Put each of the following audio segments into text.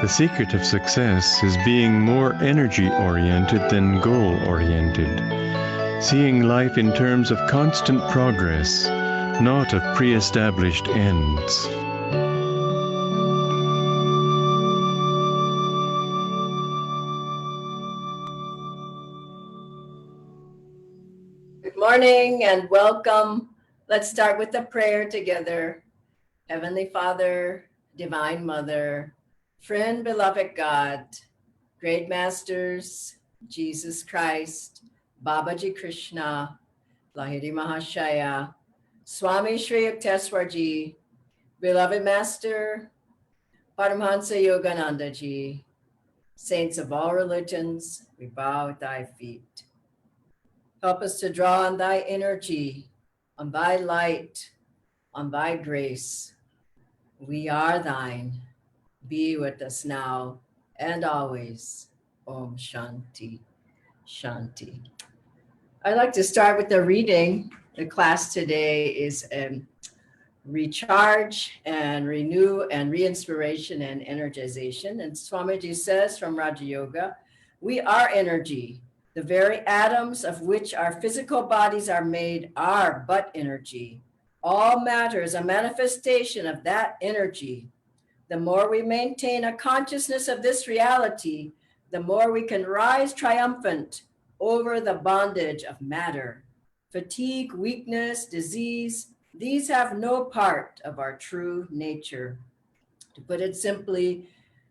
The secret of success is being more energy-oriented than goal-oriented, seeing life in terms of constant progress, not of pre-established ends. Good morning and welcome. Let's start with a prayer together. Heavenly Father, Divine Mother, friend, beloved God, great masters, Jesus Christ, Babaji Krishna, Lahiri Mahashaya, Swami Shri Yukteswarji, beloved Master, Paramhansa Yogananda Ji, saints of all religions, we bow at thy feet. Help us to draw on thy energy, on thy light, on thy grace. We are thine. Be with us now and always. Om Shanti, Shanti. I'd like to start with the reading. The class today is recharge and renew and re-inspiration and energization. And Swamiji says from Raja Yoga, we are energy. The very atoms of which our physical bodies are made are but energy. All matter is a manifestation of that energy. The more we maintain a consciousness of this reality, the more we can rise triumphant over the bondage of matter. Fatigue, weakness, disease, these have no part of our true nature. To put it simply,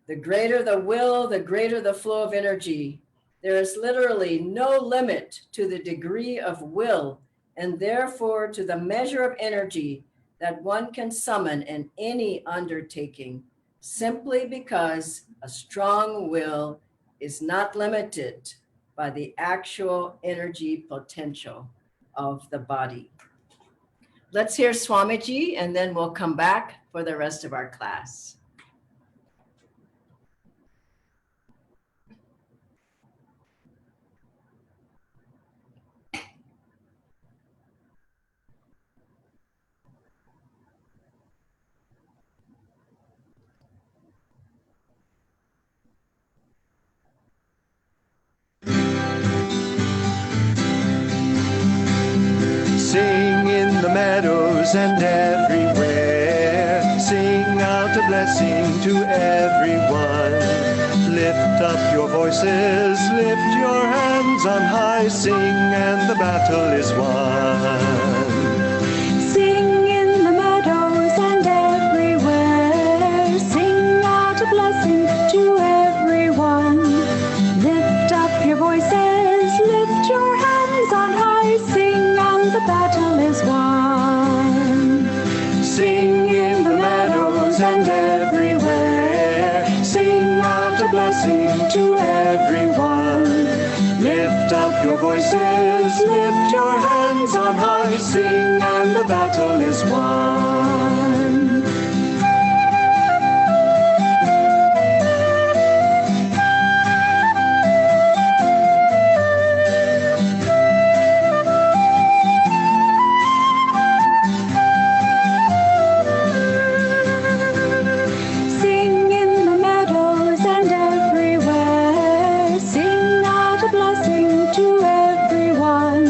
the greater the will, the greater the flow of energy. There is literally no limit to the degree of will and therefore to the measure of energy that one can summon in any undertaking, simply because a strong will is not limited by the actual energy potential of the body. Let's hear Swamiji and then we'll come back for the rest of our class. Sing in the meadows and everywhere. Sing out a blessing to everyone. Lift up your voices, lift your hands on high. Sing and the battle is won. Sing in the meadows and everywhere. Sing out a blessing to everyone. Lift up your voices, lift your hands on high. Sing and the battle is won. Sing in the meadows and everywhere. Sing out a blessing to everyone. Lift up your voices, lift your hands on high. Sing and the battle is won. Sing in the meadows and everywhere. Sing out a blessing to everyone.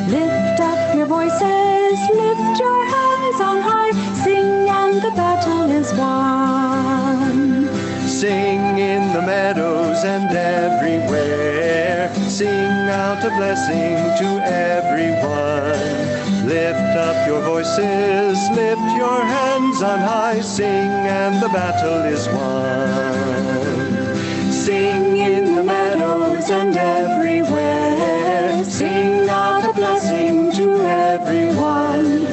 Lift up your voices, lift your hands on high. Sing and the battle is won. Sing in the meadows and everywhere. Sing out a blessing to everyone. Lift up your voices, lift your hands on high. Sing and the battle is won. Sing in the meadows and everywhere. Sing out a blessing to everyone.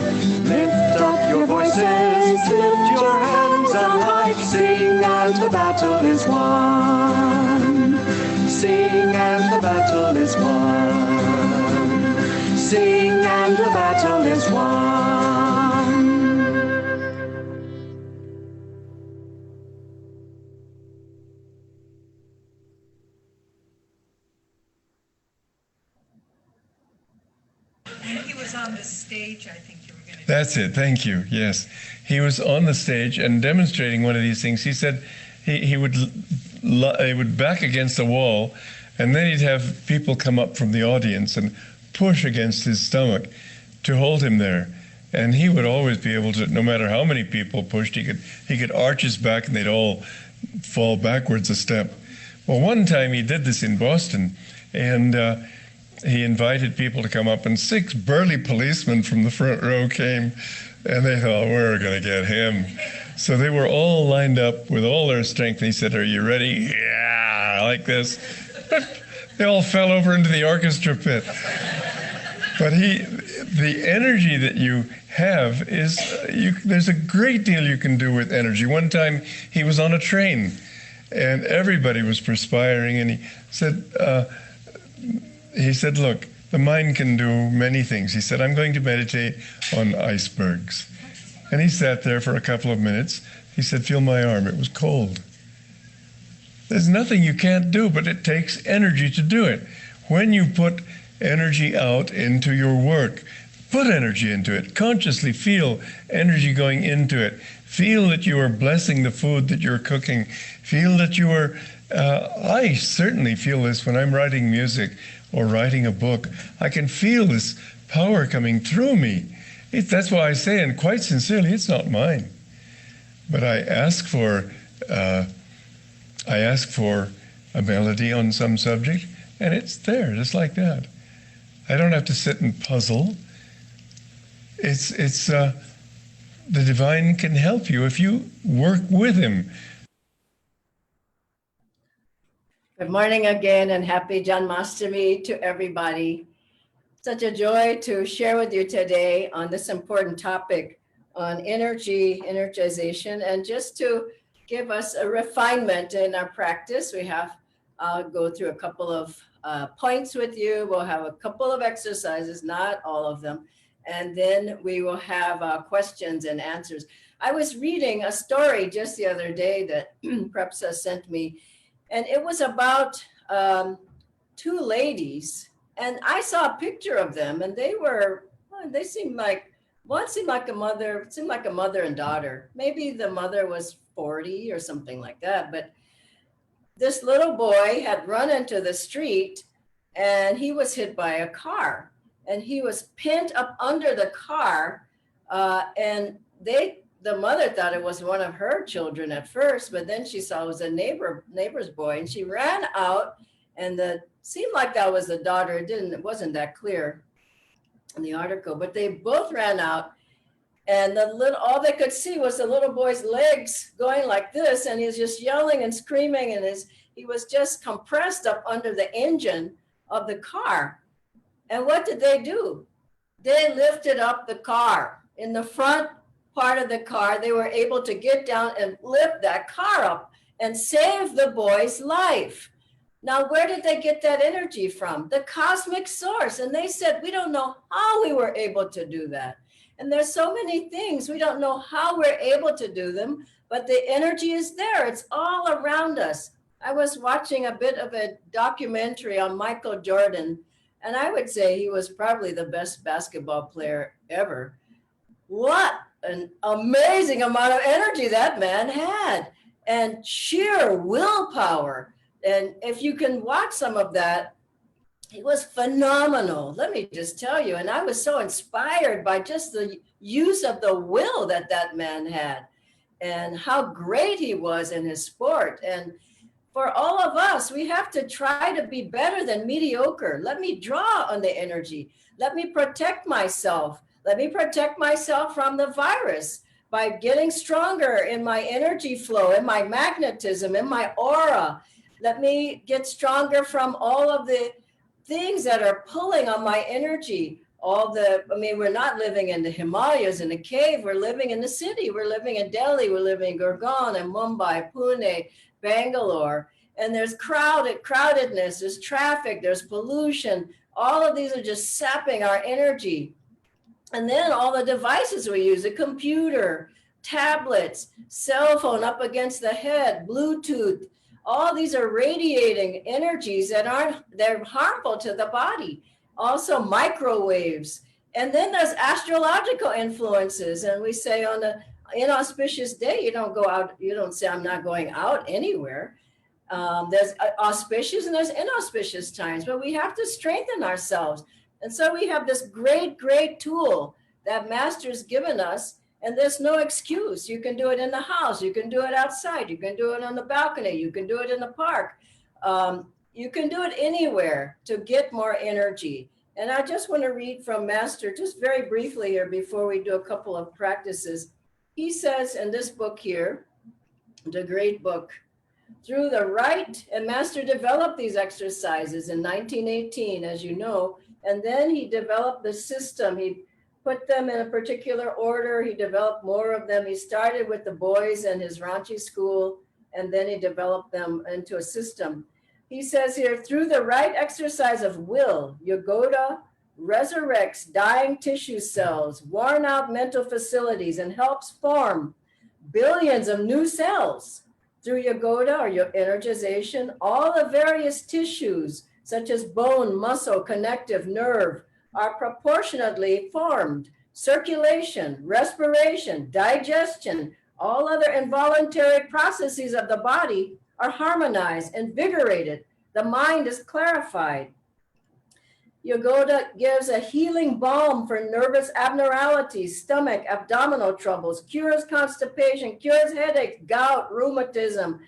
Lift up your voices, lift your hands on high. Sing and the battle is won. Sing and the battle is won. Sing and the battle is won. And he was on the stage, I think you were going to. That's it. Thank you. Yes. He was on the stage and demonstrating one of these things. He said, he would back against the wall, and then he'd have people come up from the audience and push against his stomach to hold him there. And he would always be able to, no matter how many people pushed, he could arch his back and they'd all fall backwards a step. Well, one time he did this in Boston, and he invited people to come up, and 6 burly policemen from the front row came, and they thought, we're going to get him. So they were all lined up with all their strength. And he said, are you ready? Yeah, like this. They all fell over into the orchestra pit. But the energy that you have is, there's a great deal you can do with energy. One time he was on a train, and everybody was perspiring, and he said, look, the mind can do many things. He said, I'm going to meditate on icebergs. And he sat there for a couple of minutes. He said, feel my arm. It was cold. There's nothing you can't do, but it takes energy to do it. When you put energy out into your work, put energy into it. Consciously feel energy going into it. Feel that you are blessing the food that you're cooking. Feel that you are, I certainly feel this when I'm writing music or writing a book. I can feel this power coming through me. That's why I say, and quite sincerely, it's not mine. But I ask for a melody on some subject, and it's there, just like that. I don't have to sit and puzzle. The divine can help you if you work with him. Good morning again, and happy Janmashtami to everybody. Such a joy to share with you today on this important topic on energy, energization, and just to give us a refinement in our practice. I'll go through a couple of points with you. We'll have a couple of exercises, not all of them, and then we will have questions and answers. I was reading a story just the other day that Prepsa sent me, and it was about 2 ladies. And I saw a picture of them, and they seemed like, one seemed like a mother and daughter. Maybe the mother was 40 or something like that. But this little boy had run into the street, and he was hit by a car. And he was pinned up under the car, and the mother thought it was one of her children at first, but then she saw it was a neighbor's boy, and she ran out, and seemed like that was the daughter. It wasn't that clear in the article, but they both ran out, and all they could see was the little boy's legs going like this, and he was just yelling and screaming, and he was just compressed up under the engine of the car. And what did they do? They lifted up the car. In the front part of the car, they were able to get down and lift that car up and save the boy's life. Now, where did they get that energy from? The cosmic source. And they said, we don't know how we were able to do that. And there's so many things, we don't know how we're able to do them, but the energy is there. It's all around us. I was watching a bit of a documentary on Michael Jordan, and I would say he was probably the best basketball player ever. What an amazing amount of energy that man had, and sheer willpower. And if you can watch some of that, it was phenomenal. Let me just tell you. And I was so inspired by just the use of the will that man had, and how great he was in his sport. And for all of us, we have to try to be better than mediocre. Let me draw on the energy. Let me protect myself. Let me protect myself from the virus by getting stronger in my energy flow, in my magnetism, in my aura. Let me get stronger from all of the things that are pulling on my energy. We're not living in the Himalayas in a cave. We're living in the city. We're living in Delhi. We're living in Gurgaon and Mumbai, Pune, Bangalore. And there's crowdedness, there's traffic, there's pollution. All of these are just sapping our energy. And then all the devices we use, a computer, tablets, cell phone up against the head, Bluetooth, all these are radiating energies they're harmful to the body. Also microwaves. And then there's astrological influences. And we say on inauspicious day, you don't go out, you don't say, I'm not going out anywhere. There's auspicious and there's inauspicious times, but we have to strengthen ourselves. And so we have this great, great tool that Master's given us, and there's no excuse. You can do it in the house, you can do it outside, you can do it on the balcony, you can do it in the park. You can do it anywhere to get more energy. And I just want to read from Master just very briefly here before we do a couple of practices. He says in this book here, the great book, through the right, and Master developed these exercises in 1918, as you know, and then he developed the system. He put them in a particular order. He developed more of them. He started with the boys in his Ranchi school, and then he developed them into a system. He says here, through the right exercise of will, Yogoda resurrects dying tissue cells, worn out mental facilities, and helps form billions of new cells. Through Yogoda, or your energization, all the various tissues, such as bone, muscle, connective, nerve, are proportionately formed. Circulation, respiration, digestion, all other involuntary processes of the body are harmonized, invigorated. The mind is clarified. Yogoda gives a healing balm for nervous abnormalities, stomach, abdominal troubles, cures constipation, cures headaches, gout, rheumatism,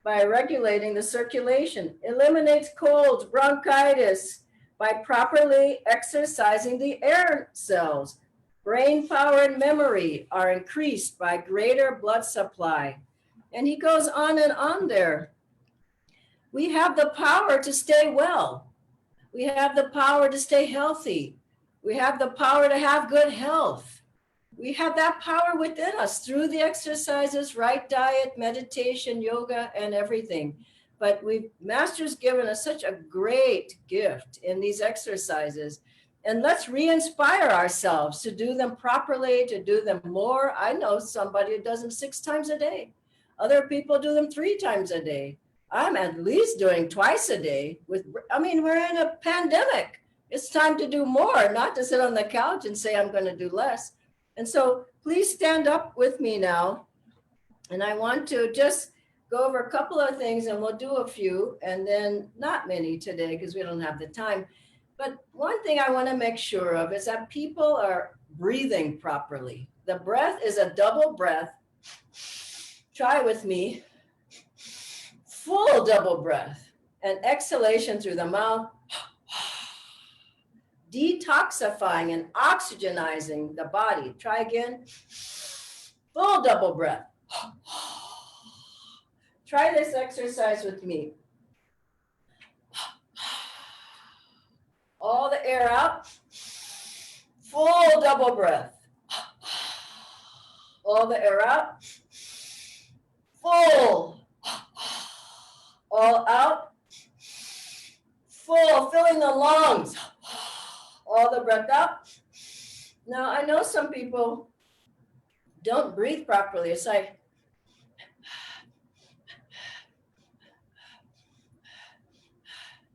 by regulating the circulation, eliminates colds, bronchitis, by properly exercising the air cells. Brain power and memory are increased by greater blood supply. And he goes on and on there. We have the power to stay well. We have the power to stay healthy. We have the power to have good health. We have that power within us through the exercises, right diet, meditation, yoga, and everything. But Master's given us such a great gift in these exercises. And let's re-inspire ourselves to do them properly, to do them more. I know somebody who does them 6 times a day. Other people do them 3 times a day. I'm at least doing twice a day. We're in a pandemic. It's time to do more, not to sit on the couch and say I'm going to do less. And so please stand up with me now. And I want to just go over a couple of things, and we'll do a few, and then not many today because we don't have the time. But one thing I want to make sure of is that people are breathing properly. The breath is a double breath. Try with me. Full double breath and exhalation through the mouth, detoxifying and oxygenizing the body. Try again. Full double breath. Try this exercise with me. All the air out. Full double breath. All the air out. Full. All out, full, filling the lungs, all the breath out. Now, I know some people don't breathe properly. It's like,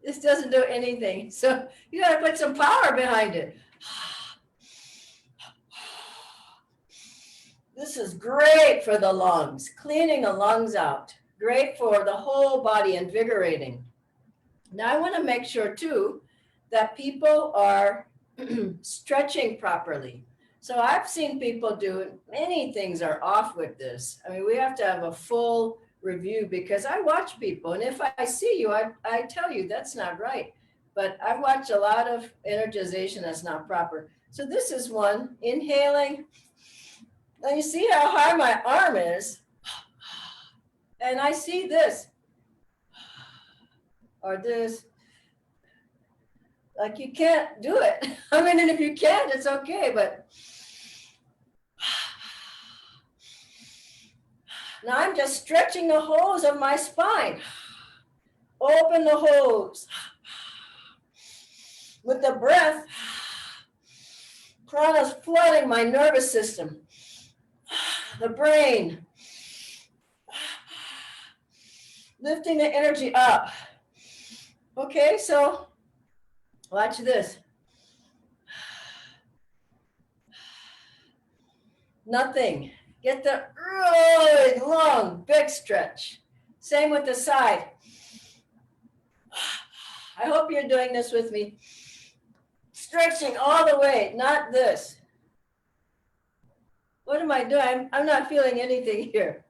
this doesn't do anything. So you got to put some power behind it. This is great for the lungs, cleaning the lungs out. Great for the whole body, invigorating. Now I want to make sure too that people are stretching properly. So I've seen people do, many things are off with this. I mean, we have to have a full review because I watch people, and if I see you, I tell you that's not right. But I've watched a lot of energization that's not proper. So this is one, inhaling. Now you see how high my arm is. And I see this, or this, like you can't do it. I mean, and if you can't, it's okay, but now I'm just stretching the hose of my spine. Open the hose. With the breath, prana's flooding my nervous system, the brain. Lifting the energy up. Okay, so watch this. Nothing. Get the really long, big stretch. Same with the side. I hope you're doing this with me. Stretching all the way, not this. What am I doing? I'm not feeling anything here.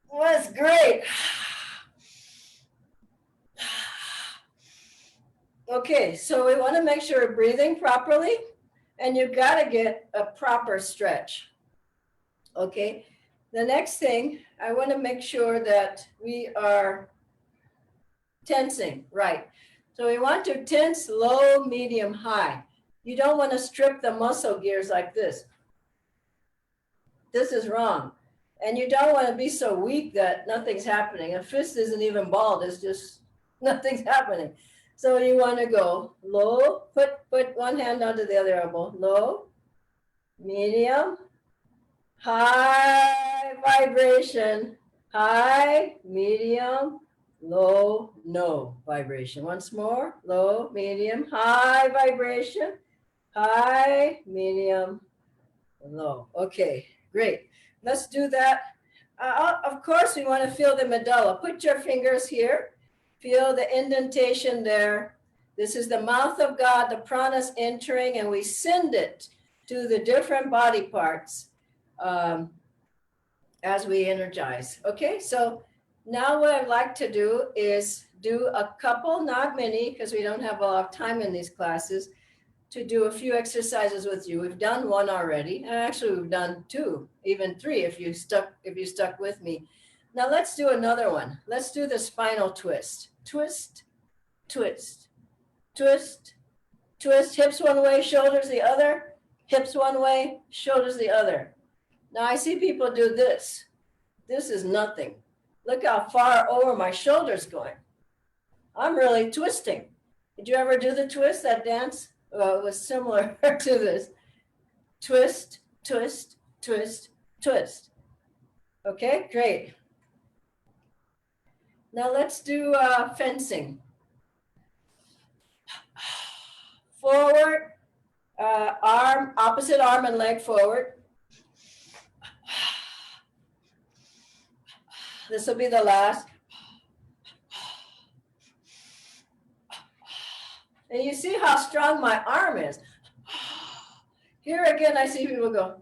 Well, that's great. Okay, so we want to make sure we're breathing properly, and you've got to get a proper stretch. Okay, the next thing, I want to make sure that we are tensing, right? So we want to tense low, medium, high. You don't want to strip the muscle gears like this. This is wrong. And you don't want to be so weak that nothing's happening. A fist isn't even balled, it's just nothing's happening. So you want to go low, put one hand onto the other elbow, low, medium, high vibration, high, medium, low, no vibration. Once more, low, medium, high vibration, high, medium, low. Okay, great. Let's do that. Of course, we want to feel the medulla. Put your fingers here. Feel the indentation there. This is the mouth of God, the prana's entering, and we send it to the different body parts as we energize. Okay, so now what I'd like to do is do a couple, not many, because we don't have a lot of time in these classes, to do a few exercises with you. We've done one already, and actually we've done two, even three if you stuck with me. Now let's do another one. Let's do the spinal twist. Twist, twist, twist, twist. Hips one way, shoulders the other. Hips one way, shoulders the other. Now I see people do this. This is nothing. Look how far over my shoulder's going. I'm really twisting. Did you ever do the twist, that dance? Well, it was similar to this. Twist, twist, twist, twist. Okay, great. Now let's do fencing. Forward, arm, opposite arm and leg forward. This will be the last. And you see how strong my arm is. Here again, I see people go.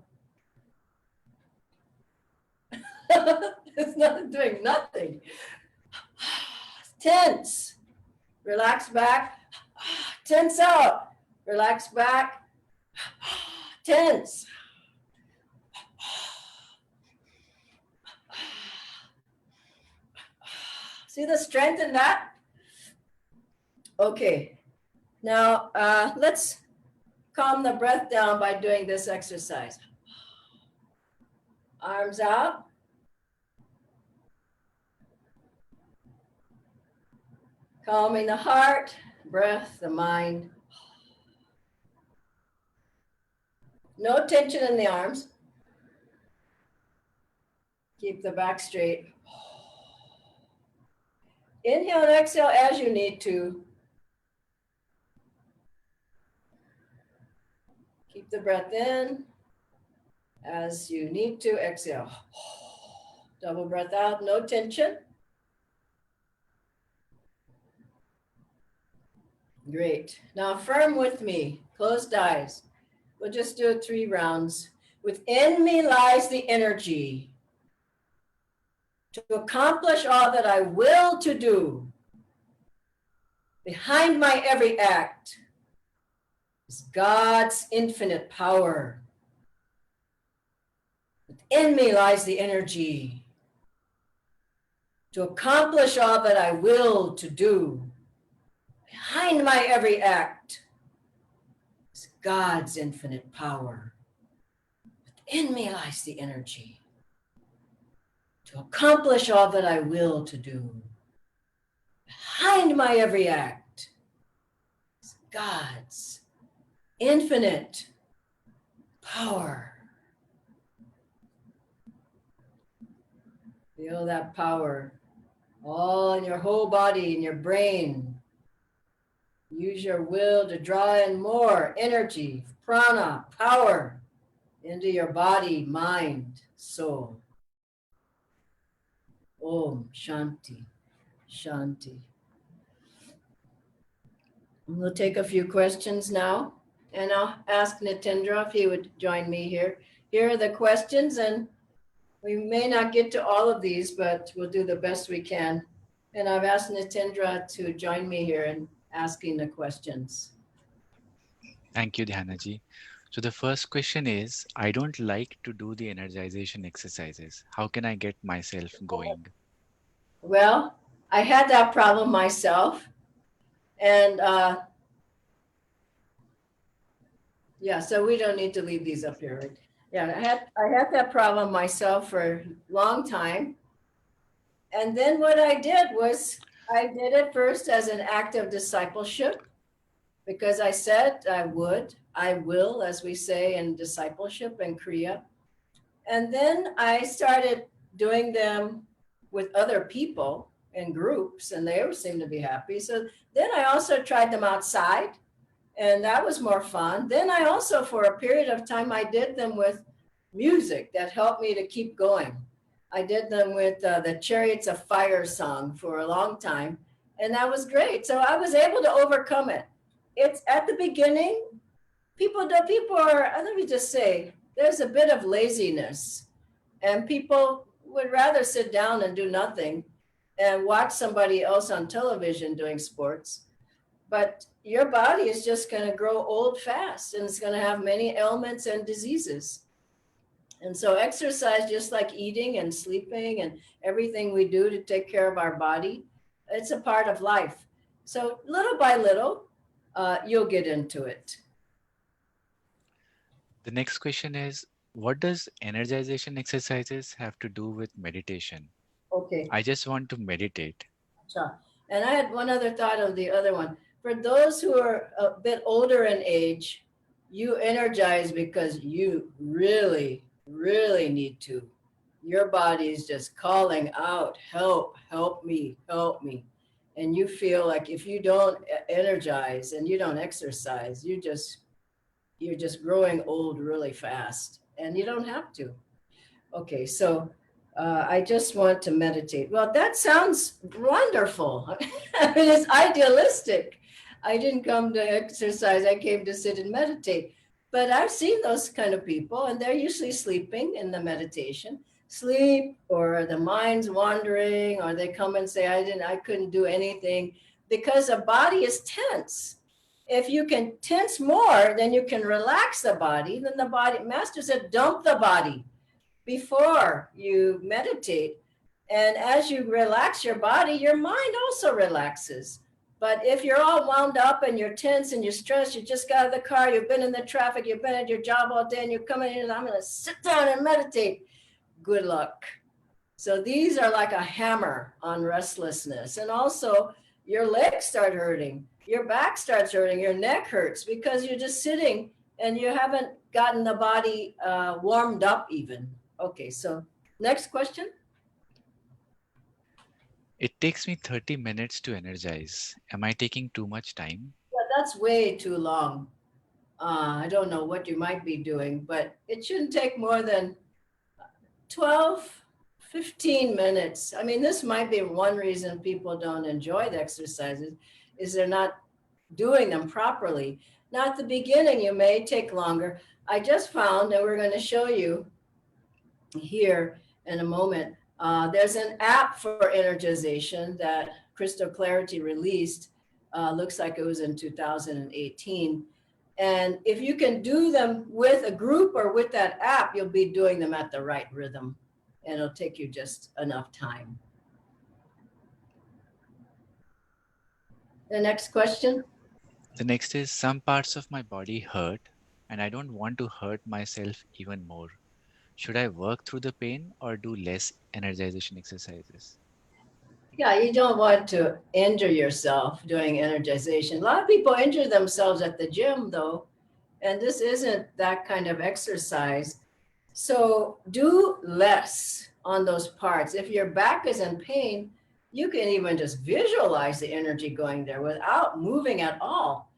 It's not doing nothing. Tense. Relax back. Tense out. Relax back. Tense. See the strength in that? Okay. Now, let's calm the breath down by doing this exercise. Arms out. Calming the heart, breath, the mind. No tension in the arms. Keep the back straight. Inhale and exhale as you need to. Keep the breath in as you need to. Exhale. Double breath out, no tension. Great. Now affirm with me. Closed eyes. We'll just do it 3 rounds. Within me lies the energy to accomplish all that I will to do. Behind my every act is God's infinite power. Within me lies the energy to accomplish all that I will to do. Behind my every act is God's infinite power. Within me lies the energy to accomplish all that I will to do. Behind my every act is God's infinite power. Feel that power all in your whole body, in your brain. Use your will to draw in more energy, prana, power into your body, mind, soul. Om Shanti, Shanti. We'll take a few questions now, and I'll ask Nitendra if he would join me here. Here are the questions, and we may not get to all of these, but we'll do the best we can. And I've asked Nitendra to join me here in asking the questions. Thank you, Dhyanaji. So the first question is, I don't like to do the energization exercises. How can I get myself going? Well, I had that problem myself. And yeah, so we don't need to leave these up here. Right? Yeah, I had that problem myself for a long time. And then what I did was I did it first as an act of discipleship, because I said I will, as we say in discipleship and Kriya. And then I started doing them with other people in groups, and they seemed to be happy. So then I also tried them outside, and that was more fun. Then I also, for a period of time, I did them with music that helped me to keep going. I did them with the Chariots of Fire song for a long time, and that was great. So I was able to overcome it. It's at the beginning, people are, let me just say, there's a bit of laziness, and people would rather sit down and do nothing and watch somebody else on television doing sports. But your body is just going to grow old fast, and it's going to have many ailments and diseases. And so exercise, just like eating and sleeping and everything we do to take care of our body, it's a part of life. So little by little, you'll get into it. The next question is, what does energization exercises have to do with meditation? Okay. I just want to meditate. And I had one other thought of the other one. For those who are a bit older in age, you energize because you really, really need to. Your body is just calling out, help me, help me. And you feel like if you don't energize and you don't exercise, you're just growing old really fast, and you don't have to. Okay, so I just want to meditate. Well, that sounds wonderful. I mean, it's idealistic. I didn't come to exercise. I came to sit and meditate. But I've seen those kind of people, and they're usually sleeping in the meditation. Sleep, or the mind's wandering, or they come and say, I couldn't do anything, because the body is tense. If you can tense more, then you can relax the body. Then the body, Master said, dump the body before you meditate. And as you relax your body, your mind also relaxes. But if you're all wound up and you're tense and you're stressed, you just got out of the car, you've been in the traffic, you've been at your job all day, and you're coming in and I'm going to sit down and meditate. Good luck. So these are like a hammer on restlessness. And also your legs start hurting, your back starts hurting, your neck hurts, because you're just sitting and you haven't gotten the body warmed up even. Okay, so next question. It takes me 30 minutes to energize. Am I taking too much time? Yeah, that's way too long. I don't know what you might be doing, but it shouldn't take more than 12, 15 minutes. I mean, this might be one reason people don't enjoy the exercises, is they're not doing them properly. Now, at the beginning, you may take longer. I just found, and we're going to show you here in a moment, there's an app for energization that Crystal Clarity released. Looks like it was in 2018. And if you can do them with a group or with that app, you'll be doing them at the right rhythm, and it'll take you just enough time. The next question. The next is, some parts of my body hurt and I don't want to hurt myself even more. Should I work through the pain or do less energization exercises? Yeah, you don't want to injure yourself doing energization. A lot of people injure themselves at the gym, though, and this isn't that kind of exercise. So do less on those parts. If your back is in pain, you can even just visualize the energy going there without moving at all.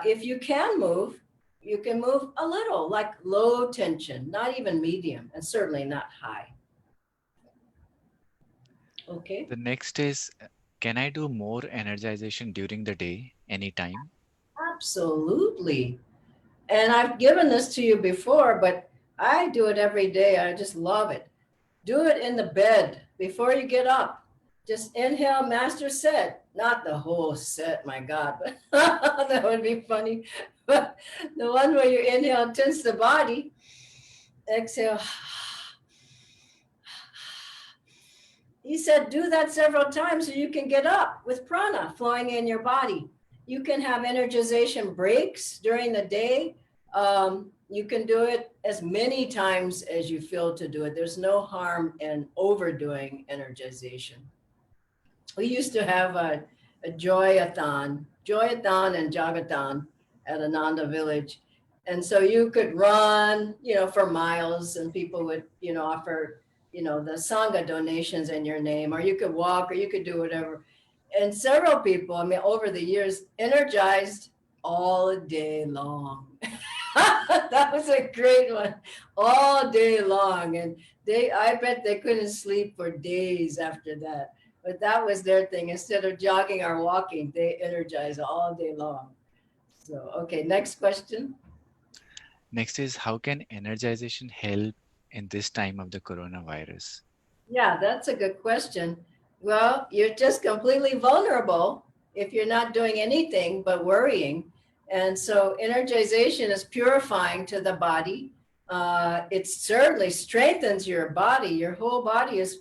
If you can move, You can move a little, like low tension, not even medium, and certainly not high. Okay. The next is, can I do more energization during the day, anytime? Absolutely. And I've given this to you before, but I do it every day. I just love it. Do it in the bed before you get up. Just inhale, master set. Not the whole set, my God, but that would be funny. But the one where you inhale, tense the body, exhale. He said, do that several times so you can get up with prana flowing in your body. You can have energization breaks during the day. You can do it as many times as you feel to do it. There's no harm in overdoing energization. We used to have a joy-a-thon and jagathon at Ananda Village. And so you could run, for miles, and people would, offer, the Sangha donations in your name, or you could walk, or you could do whatever. And several people, over the years, energized all day long. That was a great one, all day long. And I bet they couldn't sleep for days after that. But that was their thing. Instead of jogging or walking, they energize all day long. So, okay, next question. Next is, how can energization help in this time of the coronavirus? Yeah, that's a good question. Well, you're just completely vulnerable if you're not doing anything but worrying. And so energization is purifying to the body. It certainly strengthens your body. Your whole body is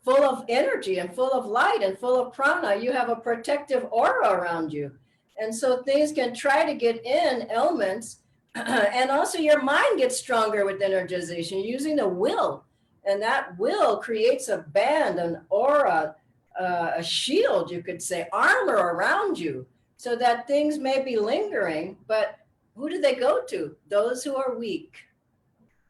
full of energy and full of light and full of prana. You have a protective aura around you. And so things can try to get in elements. And also your mind gets stronger with energization, using the will. And that will creates a band, an aura, a shield, you could say, armor around you, so that things may be lingering. But who do they go to? Those who are weak.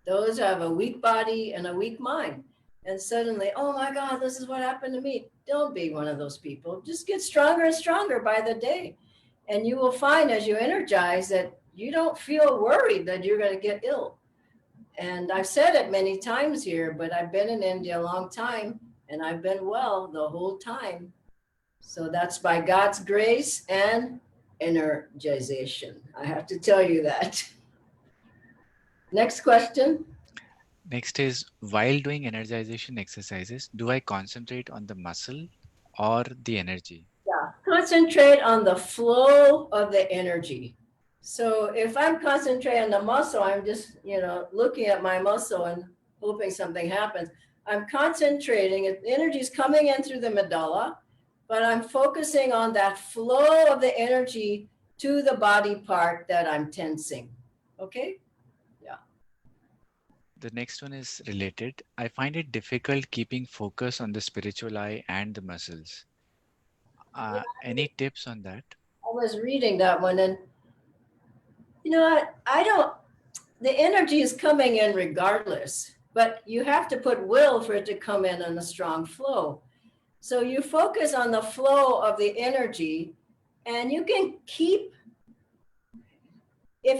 Those who have a weak body and a weak mind. And suddenly, oh my God, this is what happened to me. Don't be one of those people. Just get stronger and stronger by the day. And you will find as you energize that you don't feel worried that you're going to get ill. And I've said it many times here, but I've been in India a long time and I've been well the whole time. So that's by God's grace and energization. I have to tell you that. Next question. Next is, while doing energization exercises, do I concentrate on the muscle or the energy? Yeah, concentrate on the flow of the energy. So if I'm concentrating on the muscle, I'm just, looking at my muscle and hoping something happens. I'm concentrating, energy is coming in through the medulla, but I'm focusing on that flow of the energy to the body part that I'm tensing. Okay? Yeah. The next one is related. I find it difficult keeping focus on the spiritual eye and the muscles. Any tips on that? I was reading that one, and the energy is coming in regardless, but you have to put will for it to come in a strong flow. So you focus on the flow of the energy, and if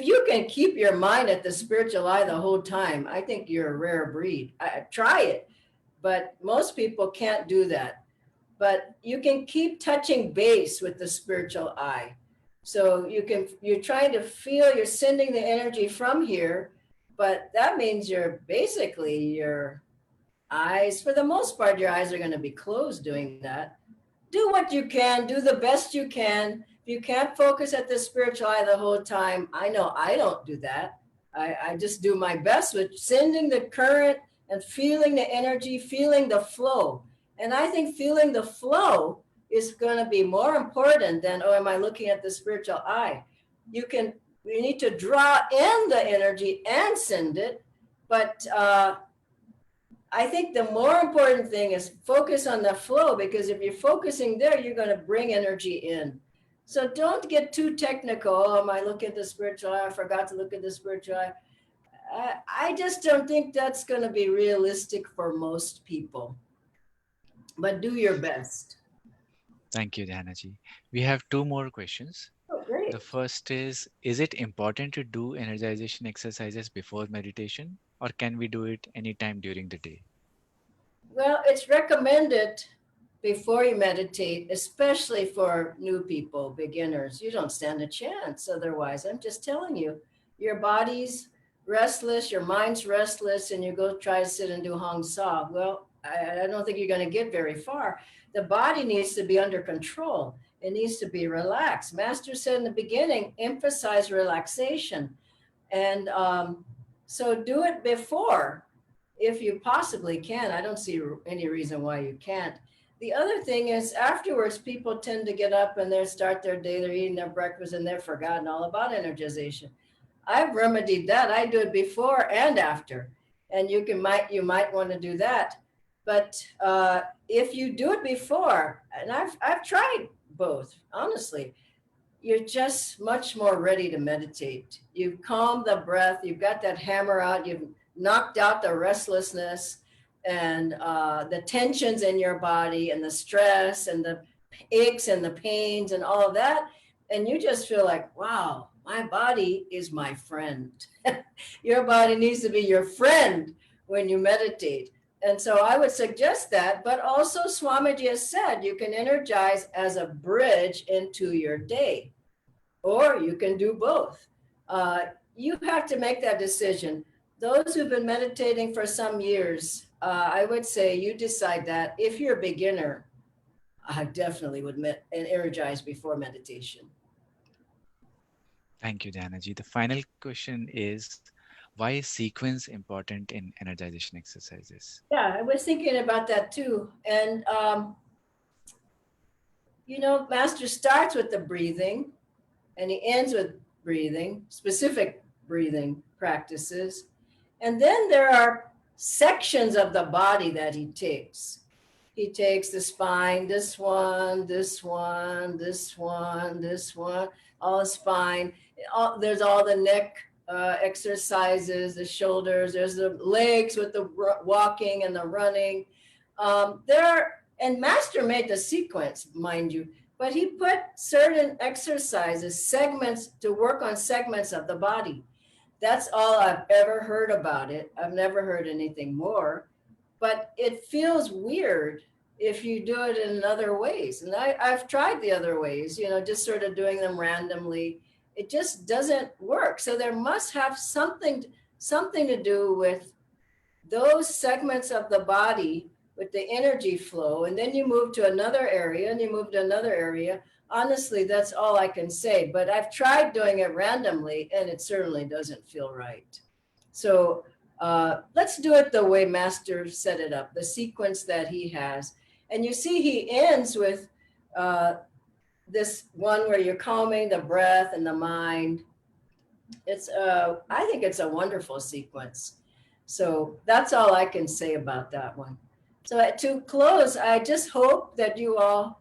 you can keep your mind at the spiritual eye the whole time, I think you're a rare breed. Try it, but most people can't do that. But you can keep touching base with the spiritual eye. So you're trying to feel, you're sending the energy from here, but that means your eyes, for the most part, your eyes are going to be closed doing that. Do what you can, do the best you can. If you can't focus at the spiritual eye the whole time, I know I don't do that. I just do my best with sending the current and feeling the energy, feeling the flow. And I think feeling the flow is going to be more important than, am I looking at the spiritual eye? You need to draw in the energy and send it. But I think the more important thing is focus on the flow, because if you're focusing there, you're going to bring energy in. So don't get too technical. Am I looking at the spiritual eye? I forgot to look at the spiritual eye. I just don't think that's going to be realistic for most people. But do your best. Thank you, Dhanaji. We have two more questions. Oh, great. The first is it important to do energization exercises before meditation, or can we do it anytime during the day? Well, it's recommended before you meditate, especially for new people, beginners. You don't stand a chance otherwise. I'm just telling you, your body's restless, your mind's restless, and you go try to sit and do Hong Sa. Well, I don't think you're going to get very far. The body needs to be under control. It needs to be relaxed. Master said in the beginning, emphasize relaxation. And so do it before if you possibly can. I don't see any reason why you can't. The other thing is afterwards, people tend to get up and they start their day, they're eating their breakfast and they've forgotten all about energization. I've remedied that. I do it before and after. And you might want to do that. But if you do it before, and I've tried both, honestly, you're just much more ready to meditate. You've calmed the breath, you've got that hammer out, you've knocked out the restlessness and the tensions in your body and the stress and the aches and the pains and all of that. And you just feel like, wow, my body is my friend. Your body needs to be your friend when you meditate. And so I would suggest that, but also Swamiji has said you can energize as a bridge into your day, or you can do both. You have to make that decision. Those who've been meditating for some years, I would say you decide that. If you're a beginner, I definitely would energize before meditation. Thank you, Janaji. The final question is, why is sequence important in energization exercises? Yeah, I was thinking about that too. And, Master starts with the breathing and he ends with breathing, specific breathing practices. And then there are sections of the body that he takes. He takes the spine, this one, this one, this one, this one, all the spine. There's all the neck exercises, the shoulders, there's the legs with the walking and the running. And Master made the sequence, mind you, but he put certain exercises, segments to work on segments of the body. That's all I've ever heard about it. I've never heard anything more, but it feels weird if you do it in other ways. And I've tried the other ways, just sort of doing them randomly. It just doesn't work. So there must have something to do with those segments of the body with the energy flow. And then you move to another area and you move to another area. Honestly, that's all I can say, but I've tried doing it randomly and it certainly doesn't feel right. So let's do it the way Master set it up, the sequence that he has. And you see he ends with this one where you're calming the breath and the mind. I think it's a wonderful sequence. So that's all I can say about that one. So to close, I just hope that you all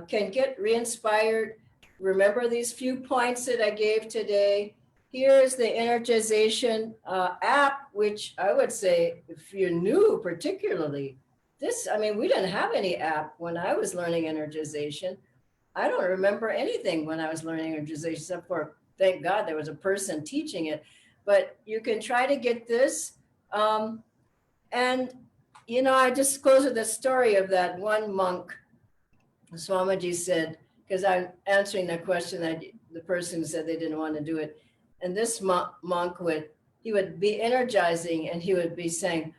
can get re-inspired. Remember these few points that I gave today. Here's the energization app, which I would say if you're new particularly, we didn't have any app when I was learning energization. I don't remember anything when I was learning energization, except for, thank God, there was a person teaching it. But you can try to get this. I just close with the story of that one monk. Swamiji said, because I'm answering that question that the person said they didn't want to do it. And this monk would be energizing and he would be saying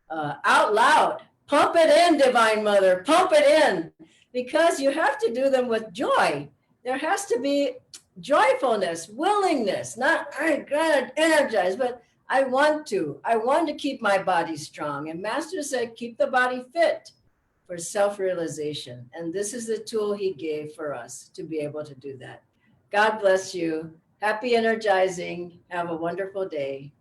out loud, pump it in, Divine Mother, pump it in, because you have to do them with joy. There has to be joyfulness, willingness, not I gotta energize, but I want to keep my body strong. And Master said, keep the body fit for self-realization. And this is the tool he gave for us to be able to do that. God bless you. Happy energizing. Have a wonderful day.